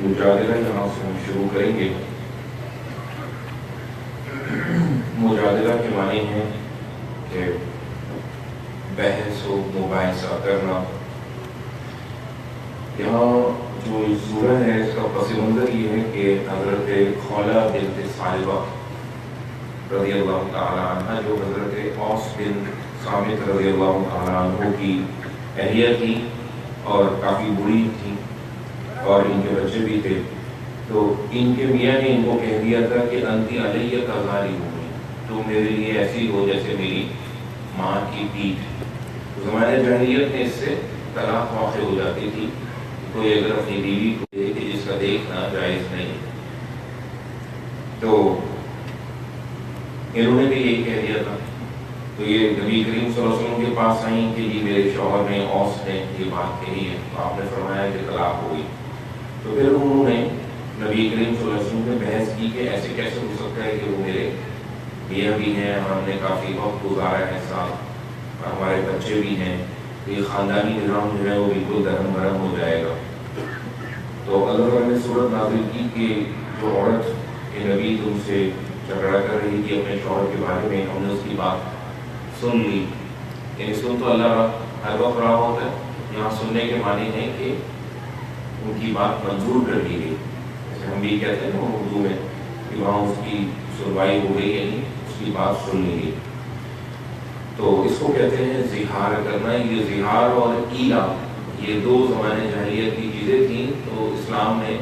مجادلہ یہاں سے ہم شروع کریں گے۔ مجادلہ کے معنی ہیں کہ بحث و مباحثہ کرنا۔ یہاں جو سورہ ہے اس کا پس منظر یہ ہے کہ حضرت خولہ بنت ثعلبہ رضی اللہ تعالیٰ عنہ، جو حضرت اوس بن صامت رضی اللہ تعالیٰ عنہ کی اہلیہ تھی اور کافی بڑی تھی اور ان کے بچے بھی تھے، تو ان کے میاں نے ان کو کہہ دیا تھا کہ انتی علیہ کظاہری ہوگی، تو میرے لیے ایسی ہو جیسے میری ماں کی پیٹھ۔ زمانے جاہلیت میں اس سے طلاق واقع ہو جاتی تھی، کوئی اگر اپنی بیوی کو دیکھے جس کا دیکھنا جائز نہیں، تو انہوں نے بھی یہی کہہ دیا تھا۔ تو یہ نبی کریم صلی اللہ علیہ وسلم کے پاس آئیں کہ جی میرے شوہر نے اوس نے یہ بات کہی ہے، تو آپ نے فرمایا کہ طلاق ہوئی۔ تو پھر انہوں نے نبی کریم صلی اللہ علیہ وسلم سے بحث کی کہ ایسے کیسے ہو سکتا ہے کہ وہ میرے میاں بھی ہیں اور ہم نے کافی وقت گزارا ہے ساتھ اور ہمارے بچے بھی ہیں، تو یہ خاندانی نظام جو ہے وہ بالکل درہم برہم ہو جائے گا۔ تو اللہ تعالیٰ نے صورت نازل کی کہ جو عورت کہ نبی تم سے جھگڑا کر رہی تھی اپنے شوہر کے بارے میں، ہم نے اس کی بات سن لی۔ یعنی سن تو اللہ ہر وقت رہا ہوتا ہے، یہاں سننے کے معنی ہے کہ ان کی بات منظور کر دی گئی، جیسے ہم بھی کہتے ہیں نا اردو میں کہ وہاں اس کی سنوائی ہو گئی، یعنی اس کی بات سن لی گئی۔ تو اس کو کہتے ہیں زہار کرنا۔ یہ زہار اور ایلا یہ دو زمانے جاہلیت کی چیزیں تھیں، تو اسلام نے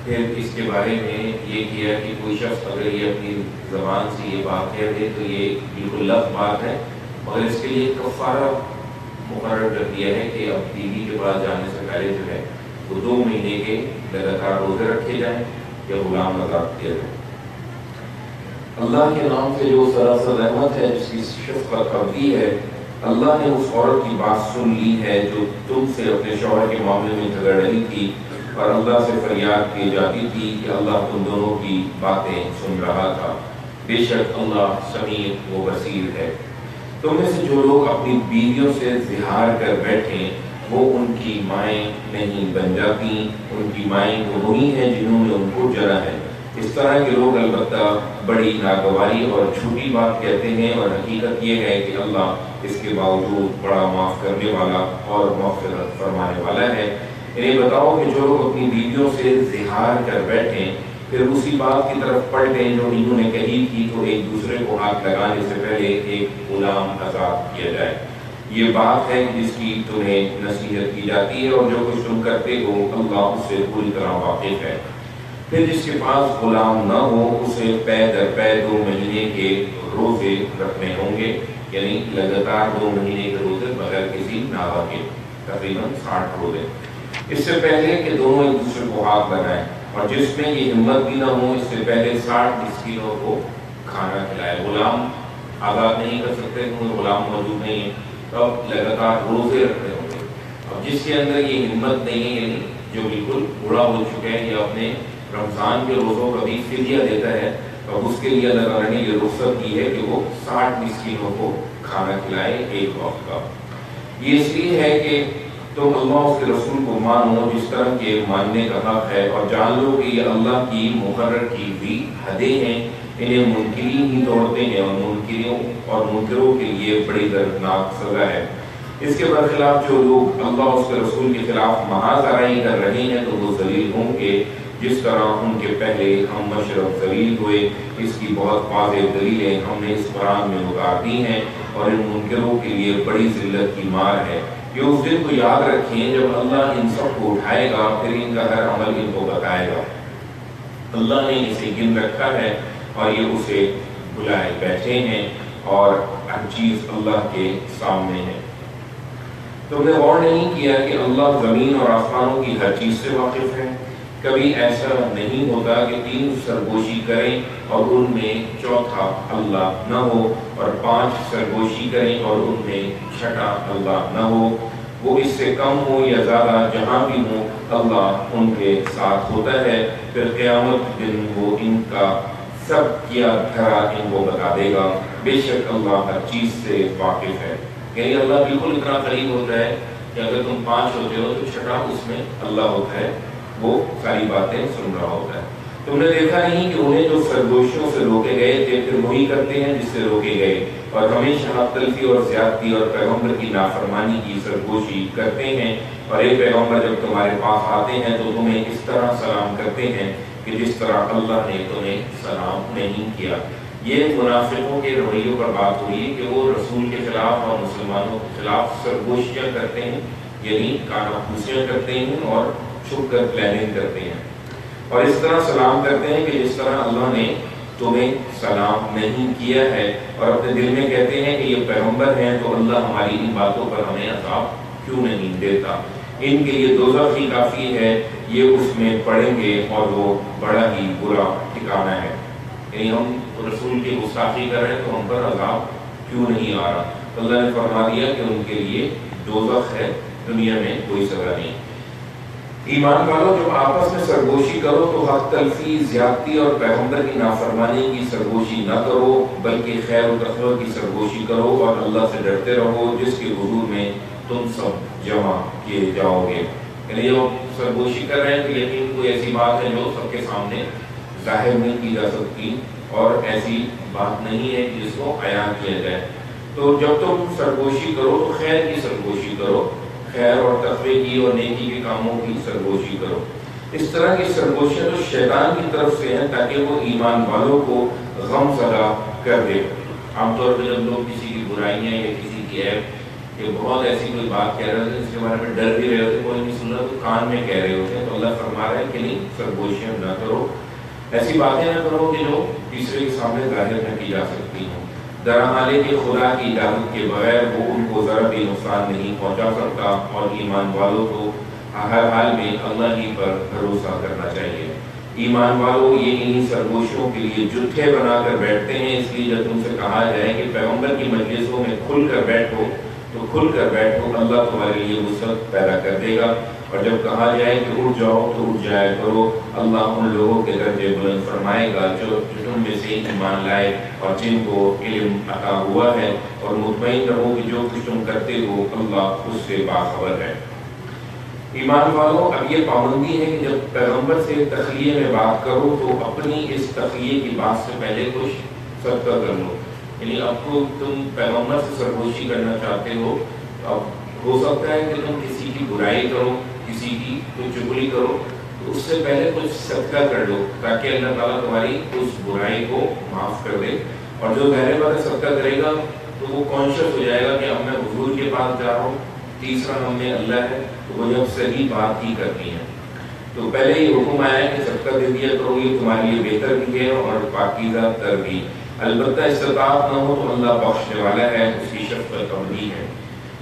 پھر اس کے بارے میں یہ کیا کہ کوئی شخص اگر یہ اپنی زبان سے یہ بات کہہ دے تو یہ بالکل لفظ بات ہے، مگر اس کے لیے کفارہ مقرر کر دیا ہے کہ اب بیوی کے پاس جانے سے پہلے جو ہے وہ 2 مہینے کے لگاتار روزے رکھے جائیں یا غلام آزاد کیا جائے۔ اللہ کے نام سے جو سراسر رحمت ہے، جس کی شفقت ابدی ہے، اللہ نے اس عورت کی بات سن لی ہے جو تم سے اپنے شوہر کے معاملے میں جھگڑ رہی تھی اور اللہ سے فریاد کی جاتی تھی کہ اللہ تم دونوں کی باتیں سن رہا تھا، بے شک اللہ سمیع و بصیر ہے۔ تم میں سے جو لوگ اپنی بیویوں سے زہار کر بیٹھیں وہ ان کی مائیں نہیں بن جاتی، ان کی مائیں وہی ہیں جنہوں نے ان کو جنا ہے۔ اس طرح کے لوگ البتہ بڑی ناگواری اور جھوٹی بات کہتے ہیں، اور حقیقت یہ ہے کہ اللہ اس کے باوجود بڑا معاف کرنے والا اور مغفرت فرمانے والا ہے۔ انہیں بتاؤ کہ جو لوگ اپنی بیویوں سے زہار کر بیٹھیں پھر اسی بات کی طرف پلٹیں جو انہوں نے کہی تھی، تو ایک دوسرے کو ہاتھ لگانے سے پہلے ایک غلام آزاد کیا جائے۔ یہ بات ہے جس کی تمہیں نصیحت کی جاتی ہے، اور جو کچھ تم کرتے ہو اللہ اس سے پوری طرح واقف ہے۔ پھر جس کے پاس غلام نہ ہو اسے پے در پے 2 مہینے کے روزے رکھنے ہوں گے، یعنی لگاتار 2 مہینے کے روزے بغیر کسی ناوا کے، تقریباً 60 روزے، اس سے پہلے کہ دونوں ایک دوسرے کو ہاتھ لگائیں، اور جس میں یہ ہمت بھی نہ ہو اس سے پہلے 60 مسکینوں کو کھانا کھلائے۔ غلام آزاد نہیں کر سکتے کیونکہ غلام موجود نہیں ہے، اب لگاتار روزے رکھنے ہوں گے۔ اب جس کے اندر یہ ہمت نہیں ہے، یعنی جو بالکل بوڑھا ہو چکا ہے یا اپنے رمضان کے روزوں کا بھی فدیہ دیتا ہے، اب اس کے لیے اللہ تعالیٰ نے یہ رخصت کی ہے کہ وہ 60 مسکینوں کو کھانا کھلائے ایک وقت کا۔ یہ اس لیے ہے کہ تم اللہ اس کے رسول کو مانو جس طرح کے ماننے کا حق ہے، اور جان لو کہ یہ اللہ کی مقرر کی ہوئی حدیں ہیں، انہیں منکرین ہی توڑتے ہیں، اور منکروں کے لیے بڑی دردناک سزا ہے۔ اس کے برخلاف جو لوگ اللہ اس کے رسول کے خلاف محاذ آرائی کر رہے ہیں تو وہ ذلیل ہوں گے جس طرح ان کے پہلے ہم مشرب ذلیل ہوئے۔ اس کی بہت واضح دلیلیں ہم نے اس قرآن میں اتار دی ہیں، اور ان منکروں کے لیے بڑی ذلت کی مار ہے۔ یہ اس دن کو یاد رکھیں جب اللہ ان سب کو اٹھائے گا، پھر ان کا ہر عمل ان کو بتائے گا۔ اللہ نے اسے گن رکھا ہے اور یہ اسے بلائے بیٹھے ہیں، اور ہر چیز اللہ کے سامنے ہے۔ تم نے غور نہیں کیا کہ اللہ زمین اور آسمانوں کی ہر چیز سے واقف ہے؟ کبھی ایسا نہیں ہوتا کہ 3 سرگوشی کریں اور ان میں چوتھا اللہ نہ ہو، اور 5 سرگوشی کریں اور ان میں چھٹا اللہ نہ ہو۔ وہ اس سے کم ہو یا زیادہ، جہاں بھی ہو اللہ ان کے ساتھ ہوتا ہے۔ پھر قیامت دن وہ ان کا سب کیا دھرا ان کو بتا دے گا، بے شک اللہ ہر چیز سے واقف ہے۔ یعنی اللہ بالکل اتنا قریب ہوتا ہے کہ اگر تم 5 ہوتے ہو تو چھٹا اس میں اللہ ہوتا ہے، وہ ساری باتیں سن رہا ہوتا ہے۔ تم نے دیکھا نہیں کہ انہیں جو سرگوشیوں سے روکے گئے تھے پھر وہی کرتے ہیں جس سے روکے گئے، اور ہمیشہ حق تلفی اور زیادتی اور پیغمبر کی نافرمانی کی سرگوشی کرتے ہیں، اور ایک پیغمبر جب تمہارے پاس آتے ہیں تو تمہیں اس طرح سلام کرتے ہیں کہ جس طرح اللہ نے تمہیں سلام نہیں کیا۔ یہ منافقوں کے رویوں پر بات ہوئی ہے کہ وہ رسول کے خلاف اور مسلمانوں کے خلاف سرگوشیاں کرتے ہیں، یعنی کاناپوسیاں کرتے ہیں اور چھپ کر پلاننگ کرتے ہیں، اور اس طرح سلام کرتے ہیں کہ جس طرح اللہ نے تمہیں سلام نہیں کیا ہے، اور اپنے دل میں کہتے ہیں کہ یہ پیغمبر ہیں تو اللہ ہماری ان باتوں پر ہمیں عذاب کیوں نہیں دیتا، ان کے لیے دوزخ ہی کافی ہے، یہ اس میں پڑیں گے اور وہ بڑا ہی برا ٹھکانہ ہے۔ یعنی ہم رسول کی گستاخی کر رہے ہیں تو ہم پر عذاب کیوں نہیں آ رہا؟ اللہ نے فرما دیا کہ ان کے لیے دوزخ ہے، دنیا میں کوئی سزا نہیں۔ ایمان والوں جب آپس میں سرگوشی کرو تو حق تلفی، زیادتی اور پیغمبر کی نافرمانی کی سرگوشی نہ کرو، بلکہ خیر و تقوی کی سرگوشی کرو اور اللہ سے ڈرتے رہو جس کے حضور میں تم سب جمع کیے جاؤ گے۔ یعنی جو سرگوشی کر رہے ہیں تو یقین کوئی ایسی بات ہے جو سب کے سامنے ظاہر نہیں کی جا سکتی، اور ایسی بات نہیں ہے کہ جس کو عیاں کیا جائے۔ تو جب تم سرگوشی کرو تو خیر کی سرگوشی کرو، خیر اور تقوی کی اور نیکی کے کاموں کی سرگوشی کرو۔ اس طرح کی سرگوشیاں تو شیطان کی طرف سے ہیں تاکہ وہ ایمان والوں کو غم زدہ کر دے۔ عام طور پہ جب لوگ کسی کی برائیاں یا کسی کی عیب یا بہت ایسی کوئی بات کہہ رہے ہوتے ہیں جس کے بارے میں ڈر بھی رہے ہوتے، کوئی نہیں سن رہا تو کان میں کہہ رہے ہوتے ہیں، تو اللہ فرما رہا ہے کہ نہیں، سرگوشیاں نہ کرو، ایسی باتیں نہ کرو کہ جو تیسرے کے سامنے ظاہر نہ کی جا سکتی ہوں، درحالے کہ خدا کی اجازت کے بغیر وہ ان کو ذرا بھی نقصان نہیں پہنچا سکتا، اور ایمان والوں کو ہر حال میں اللہ ہی پر بھروسہ کرنا چاہیے۔ ایمان والوں یہ انہی سرگوشیوں کے لیے جتھے بنا کر بیٹھتے ہیں، اس لیے جب تم سے کہا جائے کہ پیغمبر کی مجلسوں میں کھل کر بیٹھو تو کھل کر بیٹھو، اللہ تمہارے لیے وسعت پیدا کر دے گا، اور جب کہا جائے کہ اٹھ جاؤ تو اٹھ جایا کرو، اللہ ان لوگوں کے درجے بلند فرمائے گا جو تم میں سے ایمان لائے اور جن کو علم عطا ہوا ہے، اور مطمئن رہو کہ جو کچھ تم کرتے ہو اللہ اس سے باخبر ہے۔ ایمان والوں اب یہ پابندی ہے کہ جب پیغمبر سے تخلیے میں بات کرو تو اپنی اس تخلیے کی بات سے پہلے کچھ صدقہ کر لو۔ یعنی اب تو تم پیغمبر سے سرگوشی کرنا چاہتے ہو، اب ہو سکتا ہے کہ تم کسی کی برائی کرو، کسی کی کوئی چغلی کرو، تو اس سے پہلے کچھ صدقہ کر لو تاکہ اللہ تعالیٰ تمہاری اس برائی کو معاف کر دے، اور جو ظاہر بات صدقہ کرے گا تو وہ کانشیس ہو جائے گا کہ اب میں حضور کے پاس جا رہا ہوں، تیسرا ہم میں اللہ ہے، تو وہ جب صحیح بات ہی کرنی ہے۔ تو پہلے یہ حکم آیا ہے کہ صدقہ دے دیا کرو، یہ تمہارے لیے بہتر بھی ہے اور پاکیزہ تر بھی، البتہ استطاعت نہ ہو تو اللہ بخشنے والا ہے، اس کی شفقت عملی ہے۔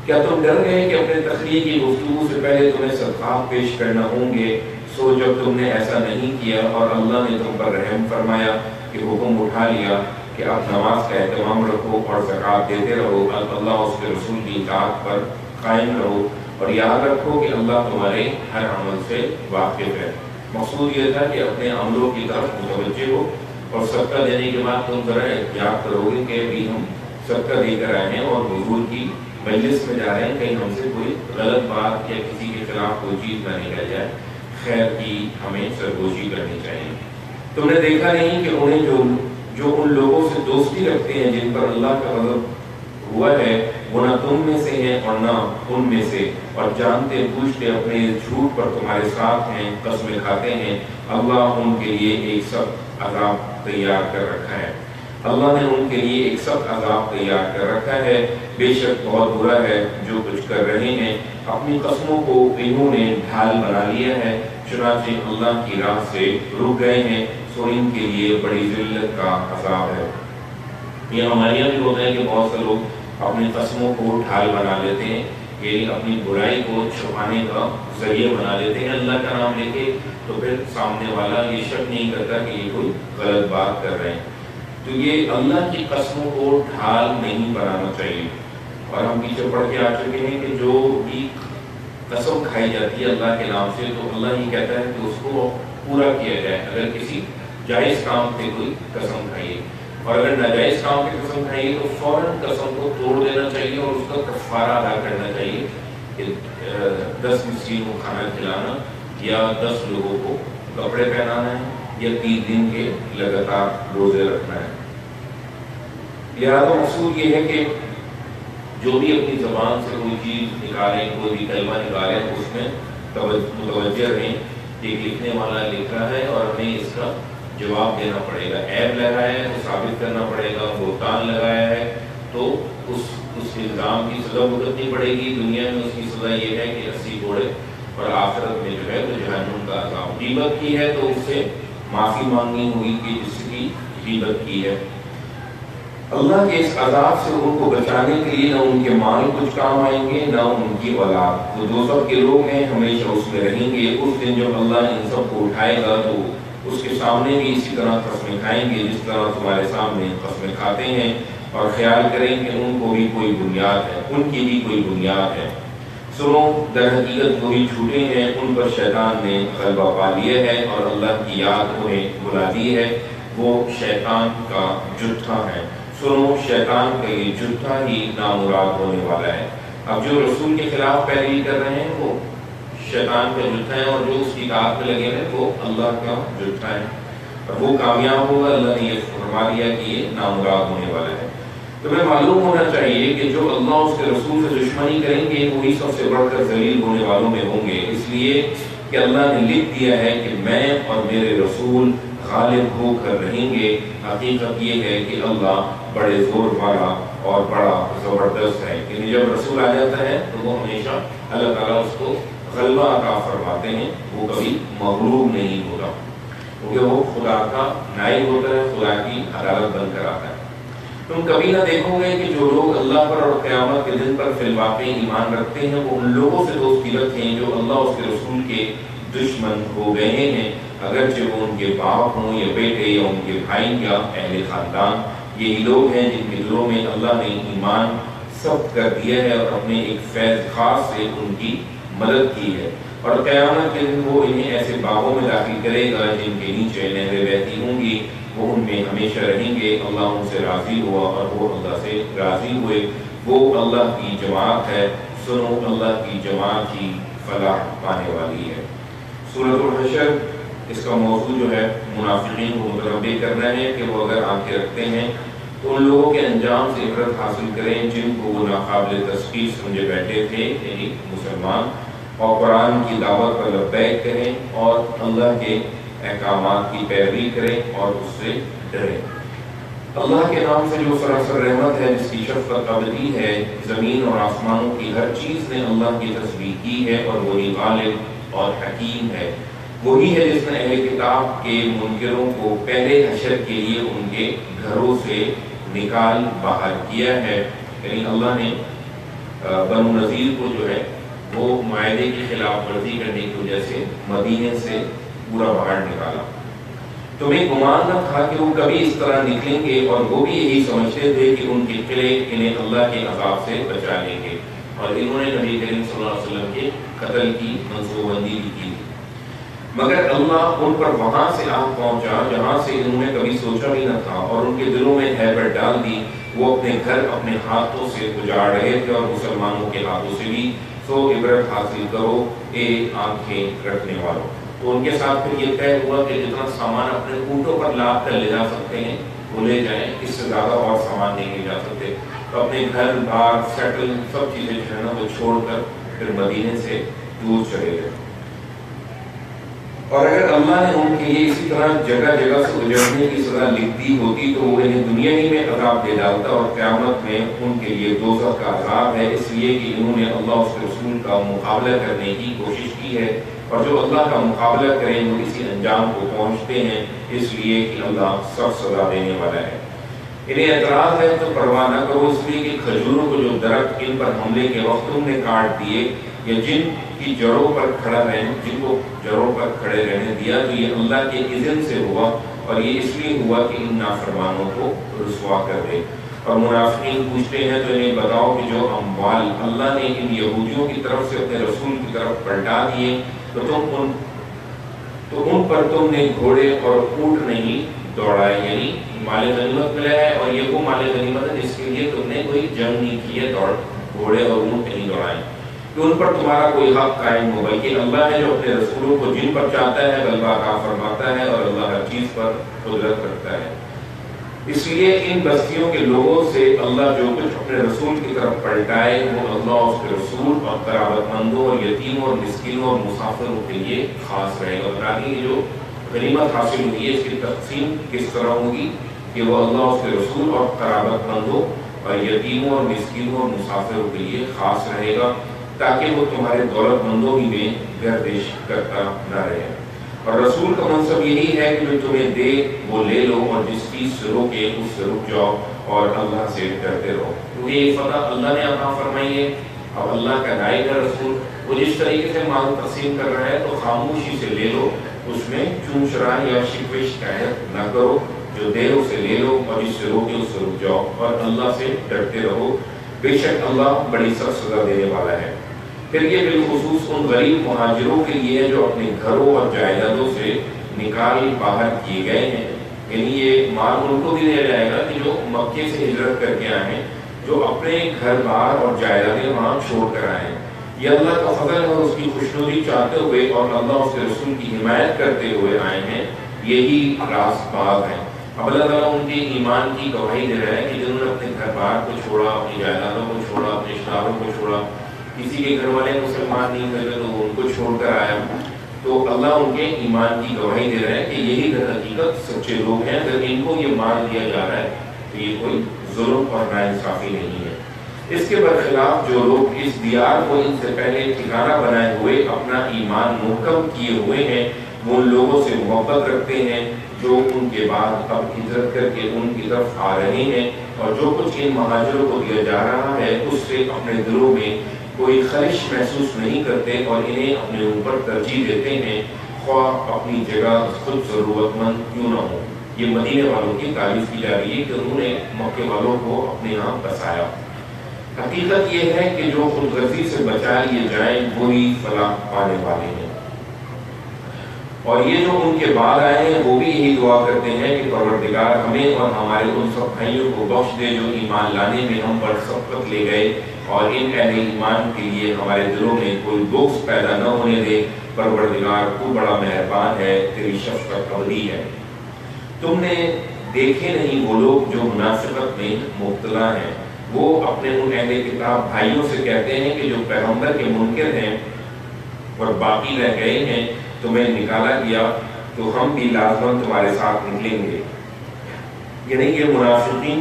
کیا تم ڈر گئے کہ اپنے تخلیے کی گفتگو سے پہلے تمہیں صدقات پیش کرنا ہوں گے؟ سو جب تم نے ایسا نہیں کیا اور اللہ نے تم پر رحم فرمایا کہ حکم اٹھا لیا کہ آپ نماز کا اہتمام رکھو اور زکوٰۃ دیتے رہو، اللہ اس کے رسول کی اطاعت پر قائم رہو، اور یاد رکھو کہ اللہ تمہارے ہر عمل سے واقف ہے۔ مقصود یہ تھا کہ اپنے عملوں کی طرف متوجہ ہو، اور صدقہ دینے کے بعد تم ذرا احتیاط کرو گے کہ ابھی ہم صدقہ دے کر آئے ہیں اور حضور کی مجلس میں جا رہے ہیں، کہیں ہم سے کوئی غلط بات یا کسی کے خلاف کوئی چیز نہ نکل جائے، خیر کی ہمیں سرگوشی کرنی چاہیے۔ تم نے دیکھا نہیں کہ انہیں جو ان لوگوں سے دوستی رکھتے ہیں جن پر اللہ کا غضب ہوا ہے، وہ نہ تم میں سے ہیں اور نہ ان میں سے، اور جانتے بوجھتے اپنے جھوٹ پر تمہارے ساتھ ہیں، قسمیں کھاتے ہیں، اللہ ان کے لیے ایک سخت عذاب تیار کر رکھا ہے۔ اللہ نے ان کے لیے ایک سخت عذاب تیار کر رکھا ہے، بے شک بہت برا ہے جو کچھ کر رہے ہیں۔ اپنی قسموں کو انہوں نے ڈھال بنا لیا ہے، چنانچہ اللہ کی راہ سے رک گئے ہیں، سو ان کے لیے بڑی ذلت کا عذاب ہے۔ یہ ہمارے یہاں بھی ہوتا ہے کہ بہت سے لوگ اپنی قسموں کو ڈھال بنا لیتے ہیں، یعنی اپنی برائی کو چھپانے کا ذریعہ بنا لیتے ہیں اللہ کا نام لے کے، تو پھر سامنے والا یہ شک نہیں کرتا کہ یہ کوئی غلط بات کر رہے ہیں۔ تو یہ اللہ کی قسموں کو ڈھال نہیں بنانا چاہیے، اور ہم پیچھے پڑھ کے آ چکے ہیں کہ جو بھی قسم کھائی جاتی ہے اللہ کے نام سے تو اللہ ہی کہتا ہے کہ اس کو پورا کیا جائے۔ اگر کسی جائز کام پہ کوئی قسم کھائیے، اور اگر ناجائز کام پہ قسم کھائیے تو فوراً قسم کو توڑ دینا چاہیے اور اس کا کفارہ ادا کرنا چاہیے کہ 10 مسکین کو کھانا کھلانا، یا 10 لوگوں کو کپڑے پہنانا ہے یا 3 دن کے لگاتار روزے رکھنا ہے۔ لہٰذا مقصود یہ ہے کہ جو بھی اپنی زبان سے کوئی چیز نکالیں، کوئی بھی کلمہ نکالیں، اس میں متوجہ رہیں کہ لکھنے والا لکھ رہا ہے اور ہمیں اس کا جواب دینا پڑے گا۔ عیب لگایا ہے تو ثابت کرنا پڑے گا، بہتان لگایا ہے تو اس الزام کی سزا بھگتنی پڑے گی۔ دنیا میں اس کی سزا یہ ہے کہ 80 کوڑے، اور آخرت میں جو ہے تو جہنم کا عذاب۔ غیبت کی ہے تو اس سے معافی مانگنی ہوگی کہ جس کی غیبت کی ہے۔ اللہ کے اس عذاب سے ان کو بچانے کے لیے نہ ان کے مال کچھ کام آئیں گے نہ ان کی اولاد۔ وہ دوزخ کے لوگ ہیں، ہمیشہ اس میں رہیں گے۔ اس دن جب اللہ ان سب کو اٹھائے گا تو اس کے سامنے بھی اسی طرح قسمیں کھائیں گے جس طرح تمہارے سامنے قسمیں کھاتے ہیں، اور خیال کریں کہ ان کو بھی کوئی بنیاد ہے، ان کی بھی کوئی بنیاد ہے۔ سنو، در حقیقت وہی جھوٹے ہیں، ان پر شیطان نے غلبہ پا لیا ہے اور اللہ کی یاد انہیں بھلا دی ہے۔ وہ شیطان کا جتھا ہے۔ سنو، شیطان کا یہ جتھا ہی نامراد ہونے والا ہے۔ اب جو رسول کے خلاف پیروی کر رہے ہیں وہ شیطان کا جتھا ہے، اور جو اس کی اطاعت میں لگے ہیں وہ اللہ کا جتھا ہے، اور وہ کامیاب ہوگا۔ اللہ نے یہ فرما دیا کہ یہ نامراد ہونے والا ہے۔ تمہیں معلوم ہونا چاہیے کہ جو اللہ اس کے رسول سے دشمنی کریں گے وہی سب سے بڑھ کر ذلیل ہونے والوں میں ہوں گے، اس لیے کہ اللہ نے لکھ دیا ہے کہ میں اور میرے رسول غالب ہو کر رہیں گے۔ حقیقت یہ ہے کہ اللہ بڑے زور والا اور بڑا زبردست ہے، یعنی جب رسول آ جاتا ہے تو وہ ہمیشہ اللہ تعالیٰ اس کو غلبہ عطا فرماتے ہیں، وہ کبھی مغلوب نہیں ہوتا، کیونکہ وہ خدا کا نائب ہوتا ہے، خدا کی عدالت بن کر آتا ہے۔ تم کبھی نہ دیکھو گے کہ جو لوگ اللہ پر اور قیامت کے دن پر فی الواقع ایمان رکھتے ہیں وہ ان لوگوں سے دوستی رکھیں جو اللہ اس کے رسول کے دشمن ہو گئے ہیں، اگرچہ وہ ان کے باپ ہوں یا بیٹے یا ان کے بھائی یا اہل خاندان۔ یہی لوگ ہیں جن کے دلوں میں اللہ نے ایمان ثبت کر دیا ہے اور اپنے ایک فیض خاص سے ان کی مدد کی ہے، اور قیامت کے دن وہ انہیں ایسے باغوں میں داخل کرے گا جن کے نیچے نہریں بہتی ہوں گی، وہ ان میں ہمیشہ رہیں گے۔ اللہ ان سے راضی ہوا اور وہ اللہ سے راضی ہوئے۔ وہ اللہ کی جماعت ہے، سنو، اللہ کی جماعت ہی فلاح پانے والی ہے۔ سورۃ الحشر، اس کا موضوع جو ہے منافقین کو متنبع کرنا ہے کہ وہ اگر آنکھیں رکھتے ہیں تو ان لوگوں کے انجام سے عبرت حاصل کریں جن کو وہ ناقابل تسخیر سمجھے بیٹھے تھے، یعنی مسلمان، اور قرآن کی دعوت پر لبیک کریں اور اللہ کے احکامات کی پیروی کریں اور اس سے ڈریں۔ اللہ کے نام سے جو سراسر رحمت ہے، جس کی شفقت ابدی ہے، زمین اور آسمانوں کی ہر چیز نے اللہ کی تسبیح کی ہے، اور وہی غالب اور حکیم ہے۔ وہی ہے جس نے اہل کتاب کے منکروں کو پہلے حشر کے لیے ان کے گھروں سے نکال باہر کیا ہے، یعنی اللہ نے بنو نذیر کو جو ہے وہ معاہدے کی خلاف ورزی کرنے کی وجہ سے مدینے سے پورا باہر نکالا۔ تمہیں گمان نہ تھا کہ وہ کبھی اس طرح نکلیں گے، اور وہ بھی یہی سمجھتے تھے کہ ان کے قلعے انہیں اللہ کے عذاب سے بچا لیں گے، اور انہوں نے نبی کریم صلی اللہ علیہ وسلم کے قتل کی منصوبہ بندی بھی کی، مگر اللہ ان پر وہاں سے آ پہنچا جہاں سے انہوں نے کبھی سوچا بھی نہ تھا، اور ان کے دلوں میں ہیبت ڈال دی۔ وہ اپنے گھر اپنے ہاتھوں سے اجاڑ رہے تھے اور مسلمانوں کے ہاتھوں سے بھی، سو عبرت حاصل کرو اے آنکھیں رکھنے والوں۔ تو ان کے ساتھ پھر یہ طے ہوا کہ جتنا سامان اپنے اونٹوں پر لاد کر لے جا سکتے ہیں وہ لے جائیں، اس سے زیادہ اور سامان نہیں لے جا سکتے، تو اپنے گھر بار سیٹل سب چیزیں جو ہے نا وہ چھوڑ کر پھر مدینے سے دور چلے گئے۔ اور اگر اللہ نے ان کے لیے اسی طرح جگہ جگہ سے اجڑنے کی سزا لکھ دی ہوتی تو وہ انہیں دنیا ہی میں عذاب دے ڈالتا، اور قیامت میں ان کے لیے دوزخ کا عذاب ہے، اس لیے کہ انہوں نے اللہ اس کے رسول کا مقابلہ کرنے کی کوشش کی ہے، اور جو اللہ کا مقابلہ کریں وہ اسی انجام کو پہنچتے ہیں، اس لیے کہ اللہ سخت سزا دینے والا ہے۔ انہیں اعتراض ہے تو پرواہ نہ کرو، اس لیے کہ کھجوروں کو جو درخت ان پر حملے کے وقت تم نے کاٹ دیے، یا جن کی جڑوں پر کھڑا رہنے، جن کو جڑوں پر کھڑے رہنے دیا، تو یہ اللہ کے اذن سے ہوا، اور یہ اس لیے ہوا کہ ان نافرمانوں کو رسوا کر دے۔ اور منافقین پوچھتے ہیں تو انہیں بتاؤ کہ جو اموال اللہ نے ان یہودیوں کی طرف سے اپنے رسول کی طرف پلٹا دیے تو ان پر تم نے گھوڑے اور اونٹ نہیں دوڑائے، یعنی مال غنیمت ملا ہے، اور یہ وہ مال غنیمت ہے جس کے لیے تم نے کوئی جنگ نہیں کی ہے، گھوڑے اور اونٹ نہیں دوڑائے۔ کہ ان پر تمہارا کوئی حق قائم ہو، بلکہ اللہ ہے جو اپنے رسولوں کو جن پر چاہتا ہے غلبہ عطا فرماتا ہے، اور اللہ ہر چیز پر قدرت رکھتا ہے۔ اس لیے ان بستیوں کے لوگوں سے اللہ جو کچھ اپنے رسول کی طرف پلٹائے وہ اللہ اس کے رسول اور قرابت مندوں اور یتیموں اور مسکینوں اور مسافروں کے لیے خاص رہے گا۔ بتائیے کہ جو غنیمت حاصل ہوئی ہے اس کی تقسیم کس طرح ہوگی کہ وہ اللہ اس کے رسول اور قرابت مندوں اور یتیموں اور مسکینوں اور مسافروں کے لیے خاص رہے گا، تاکہ وہ تمہارے دولت مندوں ہی میں گردش کرتا نہ رہے۔ اور رسول کا منصب یہی ہے کہ جو تمہیں دے وہ لے لو، اور جس چیز سے روکے اس سے رک جاؤ، اور اللہ سے ڈرتے رہو، کیونکہ یہ فتح اللہ نے عطا فرمائی ہے۔ اب اللہ کا داعی کا رسول وہ جس طریقے سے مال تقسیم کر رہا ہے تو خاموشی سے لے لو، اس میں چون چرا یا شکوے شکایت نہ کرو، جو دے اسے لے لو، اور جس سے روکے اس سے رک جاؤ، اور اللہ سے ڈرتے رہو، بے شک اللہ بڑی سخت سزا دینے والا ہے۔ پھر یہ بالخصوص ان غریب مہاجروں کے لیے جو اپنے گھروں اور جائیدادوں سے نکال باہر کیے گئے ہیں، یعنی یہ مال ان کو بھی دیا جائے گا کہ جو مکے سے ہجرت کر کے آئے ہیں، جو اپنے گھر بار اور جائیدادیں وہاں چھوڑ کر آئے ہیں۔ یہ اللہ کا فضل ہے اور اس کی خوشنودی چاہتے ہوئے اور اللہ اس کے رسول کی حمایت کرتے ہوئے آئے ہیں، یہی راست باز ہیں۔ اب اللہ تعالیٰ ان کے ایمان کی گواہی دے رہا ہے کہ جنہوں نے اپنے گھر بار کو چھوڑا، اپنی جائیدادوں کو چھوڑا، اپنے رشتہ کو چھوڑا، کسی کے گھر والے مسلمان نہیں ہوئے تو ان کو چھوڑ کر آیا، تو اللہ ان کے ایمان کی گواہی دے رہا ہے کہ یہی در حقیقت سچے لوگ ہیں۔ اگر ان کو یہ مال دیا جا رہا ہے تو یہ کوئی ظلم اور ناانصافی نہیں ہے۔ اس کے برخلاف جو لوگ اس دیار کو ان سے پہلے ٹھکانہ بنائے ہوئے اپنا ایمان محکم کیے ہوئے ہیں، وہ ان لوگوں سے محبت رکھتے ہیں جو ان کے بعد اب ہجرت کر کے ان کی طرف آ رہے ہیں، اور جو کچھ ان مہاجروں کو دیا جا رہا ہے اس سے اپنے دلوں میں کوئی خلش محسوس نہیں کرتے اور انہیں اپنے اوپر ترجیح دیتے ہیں، خواہ اپنی جگہ خود ضرورت مند کیوں نہ ہو۔ یہ مدینے والوں کی تعریف کی جا رہی ہے کہ انہوں نے مکے والوں کو اپنے یہاں بسایا۔ حقیقت یہ ہے کہ جو خود غرضی سے بچا لیے جائیں وہی فلاح پانے والے ہیں۔ اور یہ جو ان کے بعد آئے ہیں وہ بھی یہی دعا کرتے ہیں کہ پروردگار ہمیں اور ہمارے ان سب بھائیوں کو بخش دے جو ایمان لانے میں ہم پر سبقت لے گئے، اور ان اہل ایمان کے لیے ہمارے دلوں میں کوئی بغض پیدا نہ ہونے دے۔ پروردگار تو بڑا مہربان ہے، تیری شفقت ابدی ہے۔ تم نے دیکھے نہیں وہ لوگ جو منافقت میں مبتلا ہیں، وہ اپنے ان اہل کتاب بھائیوں سے کہتے ہیں کہ جو پیغمبر کے منکر ہیں اور باقی رہ گئے ہیں تمہیں نکالا گیا تو ہم بھی لازماً تمہارے ساتھ نکلیں گے۔ یعنی یہ منافقین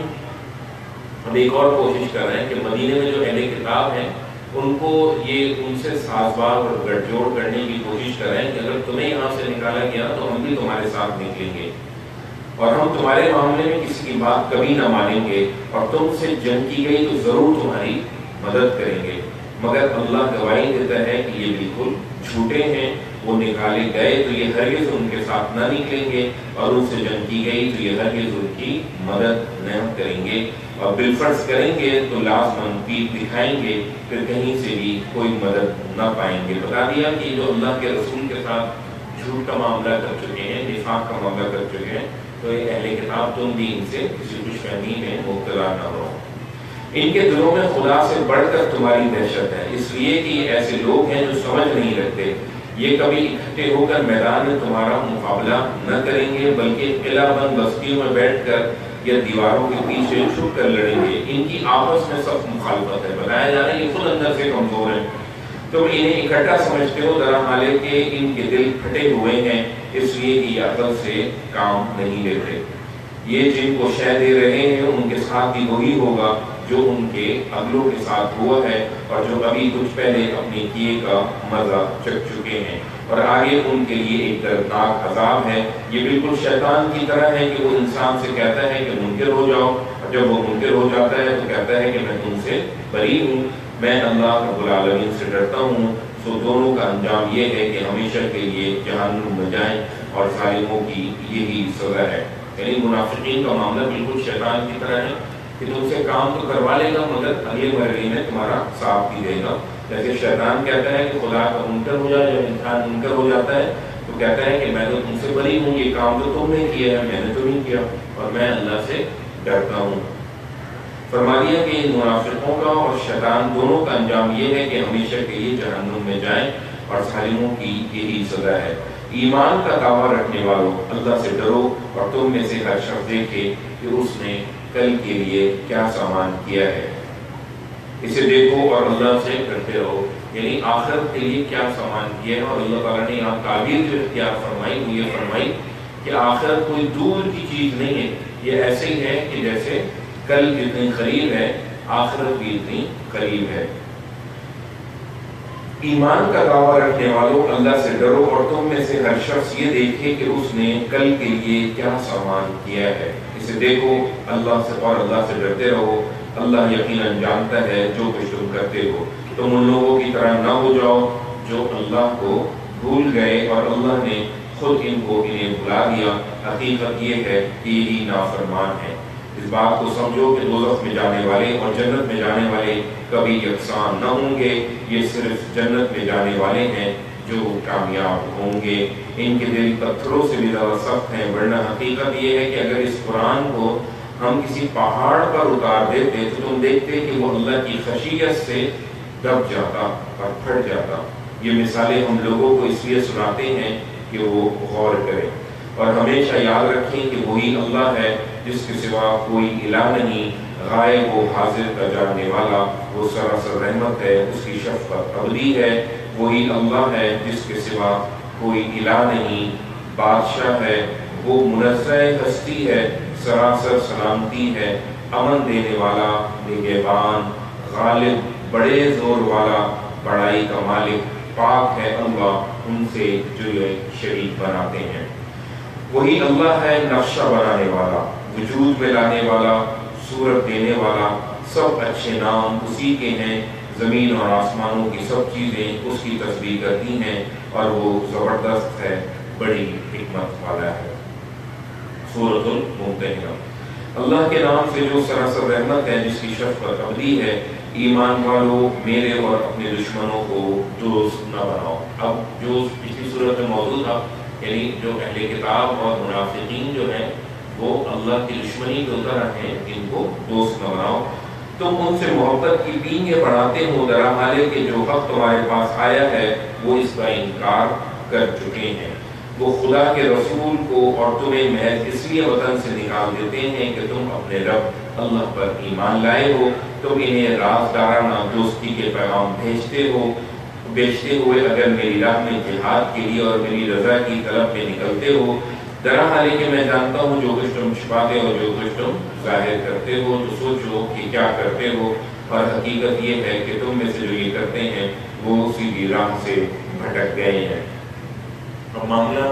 اب ایک اور کوشش کر رہے ہیں کہ مدینے میں جو اہل کتاب ہیں ان کو یہ ان سے سازگار اور گٹھ جوڑ کرنے کی کوشش کر رہے ہیں کہ اگر تمہیں یہاں سے نکالا گیا تو ہم بھی تمہارے ساتھ نکلیں گے، اور ہم تمہارے معاملے میں کسی کی بات کبھی نہ مانیں گے، اور تم سے جنگ کی گئی تو ضرور تمہاری مدد کریں گے۔ مگر اللہ گواہی دیتا ہے کہ یہ بالکل جھوٹے ہیں، وہ نکالے گئے تو یہ ہرگز ان کے ساتھ نہ نکلیں گے، اور ان سے جنگ کی گئی تو یہ ہرگز ان کی مدد نہ کریں گے، اور بالفرض کریں گے تو لازماً پیٹھ دکھائیں گے، پھر کہیں سے بھی کوئی مدد نہ پائیں گے۔ بتا دیا کہ جو اللہ کے رسول کے ساتھ جھوٹ کا معاملہ کر چکے ہیں، نفاق کا معاملہ کر چکے ہیں، تو یہ اہل کتاب تم بھی ان سے کسی خوش فہمی میں مبتلا نہ ہو۔ ان کے دلوں میں خدا سے بڑھ کر تمہاری دہشت ہے، اس لیے کہ یہ ایسے لوگ ہیں جو سمجھ نہیں رکھتے۔ یہ کبھی اکٹھے ہو کر میدان میں تمہارا مقابلہ نہ کریں گے، بلکہ قلعہ بند بستیوں میں بیٹھ کر یا دیواروں کے پیچھے چھپ کر لڑیں گے۔ ان کی آپس میں سخت مخالفت ہے، بتایا جا رہا ہے یہ خود اندر سے کمزور ہیں، تم انہیں اکٹھا سمجھتے ہو، درا حالے کہ ان کے دل پھٹے ہوئے ہیں، اس لیے کہ یہ عقل سے کام نہیں لیتے۔ یہ جن کو شے دے رہے ہیں ان کے ساتھ بھی وہی ہوگا جو ان کے اگلوں کے ساتھ ہوا ہے، اور جو ابھی کچھ پہلے اپنے کیے کا مزہ چکھ چکے ہیں، اور آگے ان کے لیے ایک دردناک عذاب ہے۔ یہ بالکل شیطان کی طرح ہے کہ وہ انسان سے کہتا ہے کہ منکر ہو جاؤ، اور جب وہ منکر ہو جاتا ہے تو کہتا ہے کہ میں تم سے بری ہوں، میں اللہ رب العالمین سے ڈرتا ہوں۔ سو دونوں کا انجام یہ ہے کہ ہمیشہ کے لیے جہنم میں جائیں، اور ظالموں کی یہی سزا ہے۔ یعنی منافقین کا معاملہ بالکل شیطان کی طرح ہے کہ تم سے کام تو کروا لے گا مگر اگلے مرحلے میں تمہارا ساتھ بھی دے گا۔ جیسے شیطان کہتا ہے کہ خدا کا منکر ہو جائے، جب انسان منکر ہو جاتا ہے تو کہتا ہے کہ میں تو تم سے بری ہوں، یہ کام تو تم نے کیا ہے، میں نے تو نہیں کیا، اور میں اللہ سے ڈرتا ہوں۔ فرما دیا کہ ان منافقوں کا اور شیطان دونوں کا انجام یہ ہے کہ ہمیشہ کے لیے جہنم میں جائیں اور ظالموں کی یہی سزا ہے۔ ایمان کا دعویٰ رکھنے والوں، اللہ سے ڈرو اور تم میں سے ہر شخص دیکھے کہ اس نے کل کے لیے کیا سامان کیا ہے، اسے دیکھو اور اللہ سے ڈرتے رہو۔ یعنی آخرت کے لیے کیا سامان کیا ہے، اور اللہ تعالیٰ نے یہاں تعبیر جو اختیار فرمائی وہ یہ فرمائی کہ آخرت کوئی دور کی چیز نہیں ہے، یہ ایسے ہی ہے کہ جیسے کل جتنی قریب ہے آخرت بھی اتنی قریب ہے۔ ایمان کا دعویٰ رکھنے والوں، اللہ سے ڈرو اور تم میں سے ہر شخص یہ دیکھے کہ اس نے کل کے لیے کیا سامان کیا ہے، اسے دیکھو اللہ سے اور اللہ سے ڈرتے رہو، اللہ یقیناً جانتا ہے جو کچھ تم کرتے ہو۔ تم ان لوگوں کی طرح نہ ہو جاؤ جو اللہ کو بھول گئے اور اللہ نے خود انہیں بھلا دیا، حقیقت یہ ہے کہ یہی نافرمان ہے۔ اس بات کو سمجھو کہ دوزخ میں جانے والے اور جنت میں جانے والے کبھی یکساں نہ ہوں گے، یہ صرف جنت میں جانے والے ہیں جو کامیاب ہوں گے۔ ان کے دل پتھروں سے بھی زیادہ سخت ہیں، ورنہ حقیقت یہ ہے کہ اگر اس قرآن کو ہم کسی پہاڑ پر اتار دیتے تو تم دیکھتے کہ وہ اللہ کی خشیت سے دب جاتا اور پھٹ جاتا۔ یہ مثالیں ہم لوگوں کو اس لیے سناتے ہیں کہ وہ غور کریں اور ہمیشہ یاد رکھیں کہ وہی اللہ ہے جس کے سوا کوئی الہ نہیں، غائب و حاضر کا جاننے والا، وہ سراسر رحمت ہے، اس کی شفقت ابدی ہے۔ وہی اللہ ہے جس کے سوا کوئی الہ نہیں، بادشاہ ہے، وہ منزہ ہستی ہے، سراسر سلامتی ہے، امن دینے والا، نگہبان، غالب، بڑے زور والا، بڑائی کا مالک، پاک ہے اللہ ان سے جو یہ شریک بناتے ہیں۔ وہی اللہ ہے نقشہ بنانے والا، وجود میں لانے والا، صورت دینے والا، سب اچھے نام اسی کے ہیں۔ زمین اور آسمانوں کی سب چیزیں اس کی تسبیح کرتی ہیں اور وہ زبردست ہے، بڑی حکمت والا ہے۔ سورۃ الممتحنہ۔ اللہ کے نام سے جو سراسر رحمت ہے، جس کی شفقت ابدی ہے۔ ایمان والو میرے اور اپنے دشمنوں کو دوست نہ بناؤ۔ اب جو پچھلی صورت میں موجود تھا، یعنی جو اہل کتاب اور منافقین جو ہیں وہ اللہ کی دشمنی کے اتر ہیں، ان کو دوست نہ بناؤ۔ تم ان سے محبت کی پینگیں بڑھاتے ہو، درحال کہ جو حق تمہارے پاس آیا ہے وہ اس کا انکار کر چکے ہیں۔ وہ خدا کے رسول کو اور تمہیں محض اس لیے وطن سے نکال دیتے ہیں کہ تم اپنے رب اللہ پر ایمان لائے ہو۔ تم انہیں رازدارانہ دوستی کے پیغام بیچتے ہوئے اگر میری راہ میں جہاد کے لیے اور میری رضا کی طلب میں نکلتے ہو، درحال کہ میں جانتا ہوں جو کچھ تم چھپاتے اور جو کچھ تم ظاہر کرتے ہو، تو سوچو کہ کیا کرتے ہو، اور حقیقت یہ ہے کہ تم میں سے جو یہ کرتے ہیں وہ سیدھی راہ سے بھٹک گئے ہیں۔ اب معاملہ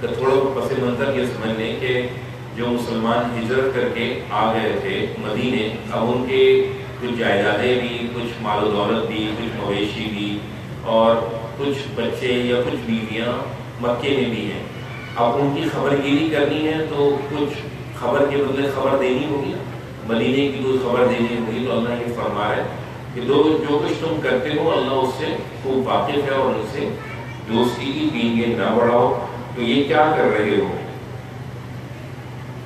کا تھوڑا پس منظر یہ سمجھ لیں کہ جو مسلمان ہجرت کر کے آ گئے تھے مدینے، اب ان کے کچھ جائیدادیں بھی، کچھ مال و دولت بھی، کچھ مویشی بھی، اور کچھ بچے یا کچھ بیویاں مکے میں بھی ہیں۔ اب ان کی خبر گیری کرنی ہے تو کچھ خبر کے بدلے خبر دینی ہوگی، مدینے کی کوئی خبر دینی ہوگی۔ تو اللہ یہ فرما رہا ہے کہ جو کچھ تم کرتے ہو اللہ اس سے خوب واقف ہے، اور ان سے دوستی کی پینگیں نہ بڑھاؤ۔ تو یہ کیا کر رہے ہو؟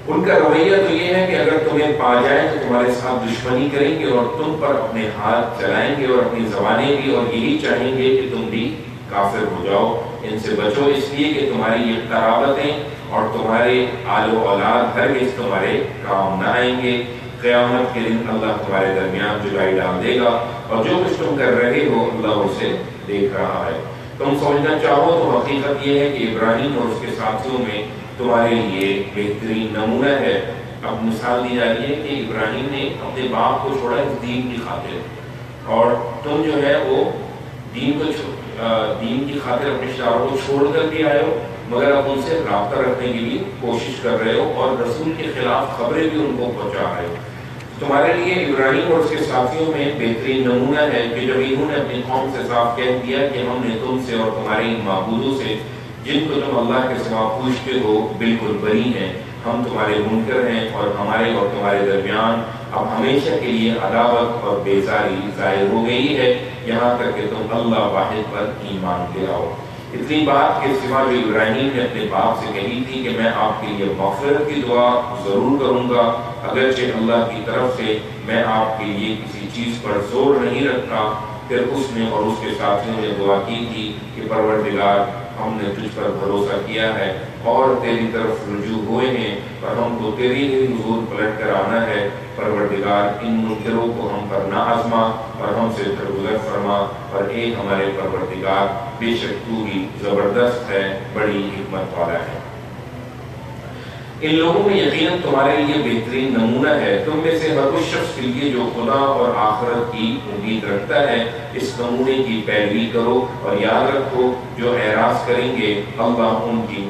ان کا رویہ تو یہ ہے کہ اگر تمہیں پا جائیں تو تمہارے ساتھ دشمنی کریں گے اور تم پر اپنے ہاتھ چلائیں گے اور اپنی زبانیں بھی، اور یہی چاہیں گے کہ تم بھی کافر ہو جاؤ۔ ان سے بچو اس لیے کہ تمہاری یہ قرابتیں اور تمہارے آل و اولاد ہرگز تمہارے کام نہ آئیں گے۔ قیامت کے دن اللہ تمہارے درمیان جدائی ڈال دے گا، اور جو کچھ تم کر رہے ہو اللہ اسے دیکھ رہا ہے۔ تم سمجھنا چاہو تو حقیقت یہ ہے کہ ابراہیم اور اس کے ساتھیوں میں تمہارے لیے بہترین نمونہ ہے۔ اب مثال دی جا رہی ہے کہ ابراہیم نے اپنے باپ کو چھوڑا اس دین کی خاطر، اور تم جو ہے وہ دین کی خاطر اپنے رشتہ داروں کو چھوڑ کر بھی آئے ہو، مگر اب ان سے رابطہ رکھنے کی بھی کوشش کر رہے ہو اور رسول کے خلاف خبریں بھی ان کو پہنچا رہے ہو۔ تمہارے لیے ابراہیم اور اس کے ساتھیوں میں بہترین نمونہ ہے کہ جب انہوں نے اپنی قوم سے صاف کہہ دیا کہ ہم نے تم سے اور تمہارے ان معبودوں سے جن کو تم اللہ کے سوا پوچھتے ہو بالکل بری ہیں، ہم تمہارے منکر ہیں، اور ہمارے اور تمہارے درمیان اب ہمیشہ کے لیے عداوت اور بیزاری ظاہر ہو گئی ہے، یہاں تک کہ تم اللہ واحد پر ایمان لے آؤ۔ اتنی بات کے سوا جو ابراہیم نے اپنے باپ سے کہی تھی کہ میں آپ کے لیے مغفرت کی دعا ضرور کروں گا، اگرچہ اللہ کی طرف سے میں آپ کے لیے کسی چیز پر زور نہیں رکھتا، پھر اس نے اور اس کے ساتھیوں نے دعا کی تھی کہ پروردگار ہم نے تجھ پر بھروسہ کیا ہے اور تیری طرف رجوع ہوئے ہیں، اور ہم کو تیری ہی حضور پلٹ کر آنا ہے، پروردگار ان منکروں کو ہم پر نہ آزما اور ہم سے درگزر فرما، اور اے ہمارے پروردگار بے شک تو ہی زبردست ہے، بڑی حکمت والا ہے۔ ان لوگوں میں یقیناً تمہارے لیے بہترین نمونہ ہے، تم میں سے ہر اس شخص کے لیے جو خدا اور آخرت کی امید رکھتا ہے اس نمونے کی پیروی کرو، اور یاد رکھو جو اعراض کریں گے اللہ ان کی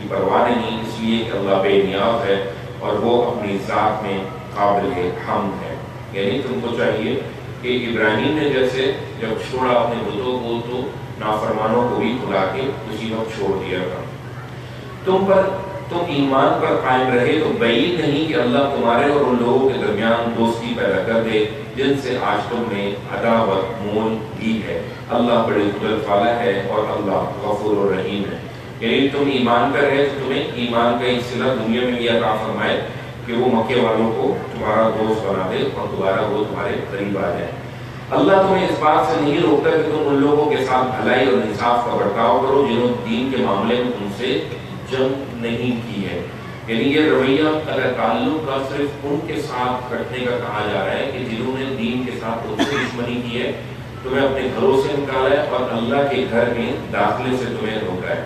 پرواہ نہیں، اس لیے کہ اللہ بے نیاز ہے اور وہ اپنی ذات میں قابل حمد ہے۔ یعنی تم کو چاہیے کہ ابراہیم نے جیسے جب چھوڑا اپنے بتوں کو تو نافرمانوں کو بھی بھلا کے اسی وقت چھوڑ دیا تھا۔ تم ایمان پر قائم رہے تو بعید نہیں کہ اللہ تمہارے اور ان لوگوں کے درمیان دوستی پیدا کر دے جن سے آج تم نے عداوت مول لی ہے، اللہ بڑی قدرت والا ہے اور اللہ غفور و رحیم ہے۔ یعنی تم ایمان پر رہے تو تمہیں ایمان کا ایک صلہ دنیا میں بھی عطا فرمائے کہ وہ مکے والوں کو تمہارا دوست بنا دے اور دوبارہ وہ تمہارے قریب آ جائے۔ اللہ تمہیں اس بات سے نہیں روکتا کہ تم ان لوگوں کے ساتھ بھلائی اور انصاف کا برتاؤ کرو جنہوں نے دین کے معاملے میں تم سے جنگ نہیں کی ہے۔ یعنی یہ رویہ اگر تعلق کا صرف ان کے ساتھ رکھنے کا کہا جا رہا ہے کہ جنہوں نے دین کے ساتھ تم سے دشمنی کی ہے، تمہیں اپنے گھروں سے نکالا ہے اور اللہ کے گھر میں داخلے سے تمہیں روکا ہے،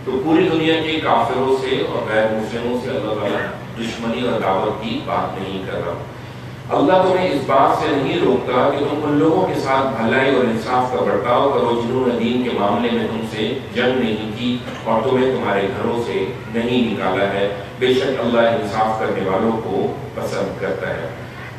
تو پوری دنیا کے کافروں سے اور غیر مسلموں سے اللہ تعالیٰ دشمنی اور دعوت کی بات نہیں کر رہا۔ اللہ تمہیں اس بات سے نہیں روکتا کہ تم ان لوگوں کے ساتھ بھلائی اور انصاف کا برتاؤ کرو جنہوں نے دین کے معاملے میں تم سے جنگ نہیں کی اور تمہیں تمہارے گھروں سے نہیں نکالا ہے، بے شک اللہ انصاف کرنے والوں کو پسند کرتا ہے۔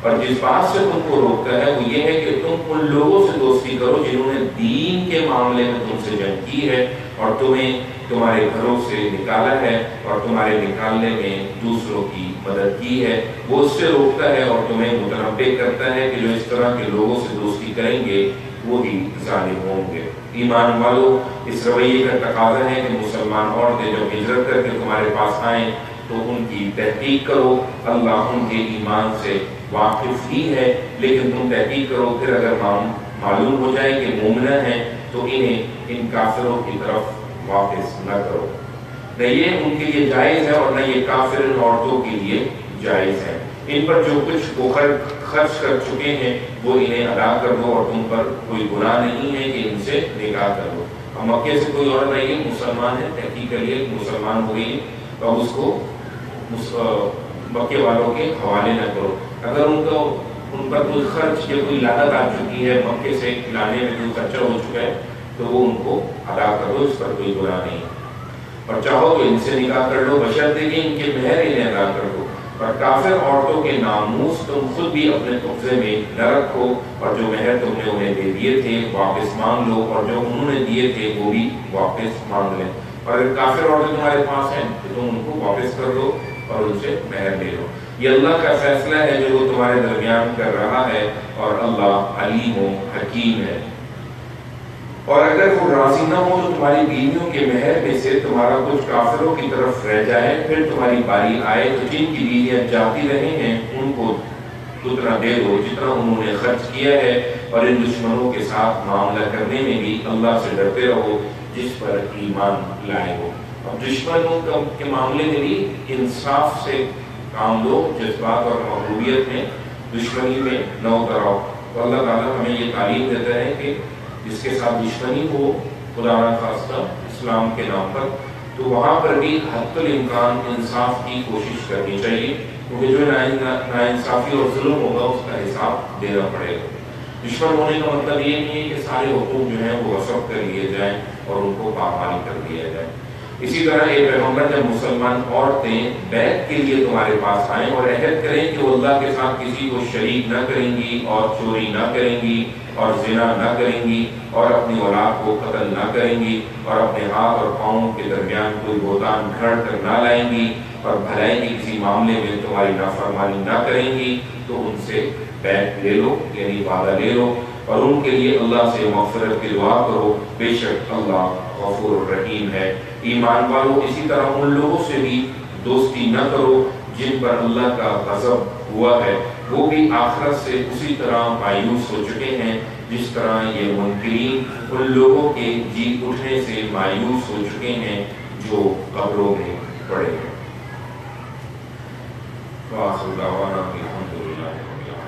اور جس بات سے تم کو روکتا ہے وہ یہ ہے کہ تم ان لوگوں سے دوستی کرو جنہوں نے دین کے معاملے میں تم سے جنگ کی ہے اور تمہیں تمہارے گھروں سے نکالا ہے اور تمہارے نکالنے میں دوسروں کی مدد کی ہے، وہ اس سے روکتا ہے اور تمہیں متنبہ کرتا ہے کہ جو اس طرح کے لوگوں سے دوستی کریں گے وہی ظالم ہوں گے۔ ایمان والو، اس رویے کا تقاضا ہے کہ مسلمان عورتیں جب ہجرت کر کے تمہارے پاس آئیں تو ان کی تحقیق کرو، اللہ ان کے ایمان سے واقف ہی ہے، لیکن تم تحقیق کرو، پھر اگر معلوم ہو جائے کہ مومنہ ہیں تو انہیں ان کافروں کی طرف واپس نہ کرو، نہ یہ ان کے لیے جائز ہے اور نہ یہ کافر ان عورتوں کے لیے جائز ہے۔ ان پر جو کچھ وہ خرچ کر چکے ہیں وہ انہیں ادا کر دو اور تم پر کوئی گناہ نہیں ہے کہ ان سے نکاح کر دو۔ اب مکے سے کوئی عورت آئی ہے، مسلمان ہے، تحقیق کریے مسلمان ہو گئی تو اس کو مکے والوں کے حوالے نہ کرو۔ اگر ان پر کوئی خرچ یا کوئی لاگت آ چکی ہے، مکے سے لانے میں کوئی خرچہ ہو چکا ہے تو وہ ان کو ادا کرو، اس پر کوئی گناہ نہیں، اور چاہو تو ان سے نکاح کر لو بشرطے کہ ان کے مہر انہیں ادا کر دو۔ اور کافر عورتوں کے ناموس تم خود بھی اپنے قبضے میں نہ رکھو، اور جو مہر تم نے انہیں دے دیے تھے واپس مانگ لو، اور جو انہوں نے دیے تھے وہ بھی واپس مانگ لیں۔ اور اگر کافر عورتیں تمہارے پاس ہیں تو تم ان کو واپس کر دو اور ان سے مہر لے لو، یہ اللہ کا فیصلہ ہے جو وہ تمہارے درمیان کر رہا ہے، اور اللہ علیم و حکیم ہے۔ اور اگر وہ راضی نہ ہو تو تمہاری بیویوں کے مہر میں سے تمہارا کچھ کافروں کی طرف رہ جائے، پھر تمہاری باری آئے تو جن کی بیویاں جاتی رہے ہیں ان کو اتنا دے دو جتنا انہوں نے خرچ کیا ہے، اور ان دشمنوں کے ساتھ معاملہ کرنے میں بھی اللہ سے ڈرتے رہو جس پر ایمان لائے ہو۔ اب دشمنوں کے معاملے میں بھی انصاف سے کام لو، جذبات اور محبوبیت میں دشمنی میں نہ اتراؤ۔ تو اللہ تعالیٰ ہمیں یہ تعلیم دیتا ہے کہ جس کے ساتھ دشمنی ہو خدا نخواستہ اسلام کے نام پر، تو وہاں پر بھی حد الامکان انصاف کی کوشش کرنی چاہیے، کیونکہ جو ناانصافی اور ظلم ہوگا اس کا حساب دینا پڑے گا۔ دشمن ہونے کا مطلب یہ نہیں ہے کہ سارے حقوق جو ہیں وہ غصب کر لیے جائیں اور ان کو پامال کر دیا جائے۔ اسی طرح اے پیغمبر، جب مسلمان عورتیں بیعت کے لیے تمہارے پاس آئیں اور عہد کریں کہ وہ اللہ کے ساتھ کسی کو شریک نہ کریں گی اور چوری نہ کریں گی اور زنا نہ کریں گی اور اپنی اولاد کو قتل نہ کریں گی اور اپنے ہاتھ اور پاؤں کے درمیان کوئی بہتان گھڑ کر نہ لائیں گی اور بھلائی کے کسی معاملے میں تمہاری نافرمانی نہ کریں گی، تو ان سے بیعت لے لو، یعنی وعدہ لے لو۔ اور ان کے لیے اللہ سے مغفرت کی دعا کرو، بے شک اللہ غفور الرحیم ہے۔ ایمان والوں اسی طرح ان لوگوں سے بھی دوستی نہ کرو جن پر اللہ کا غضب ہوا ہے، وہ بھی آخرت سے اسی طرح مایوس ہو چکے ہیں جس طرح یہ منکرین ان لوگوں کے جی اٹھنے سے مایوس ہو چکے ہیں جو قبروں میں پڑے ہیں۔ وآخر دعوانا الحمدللہ۔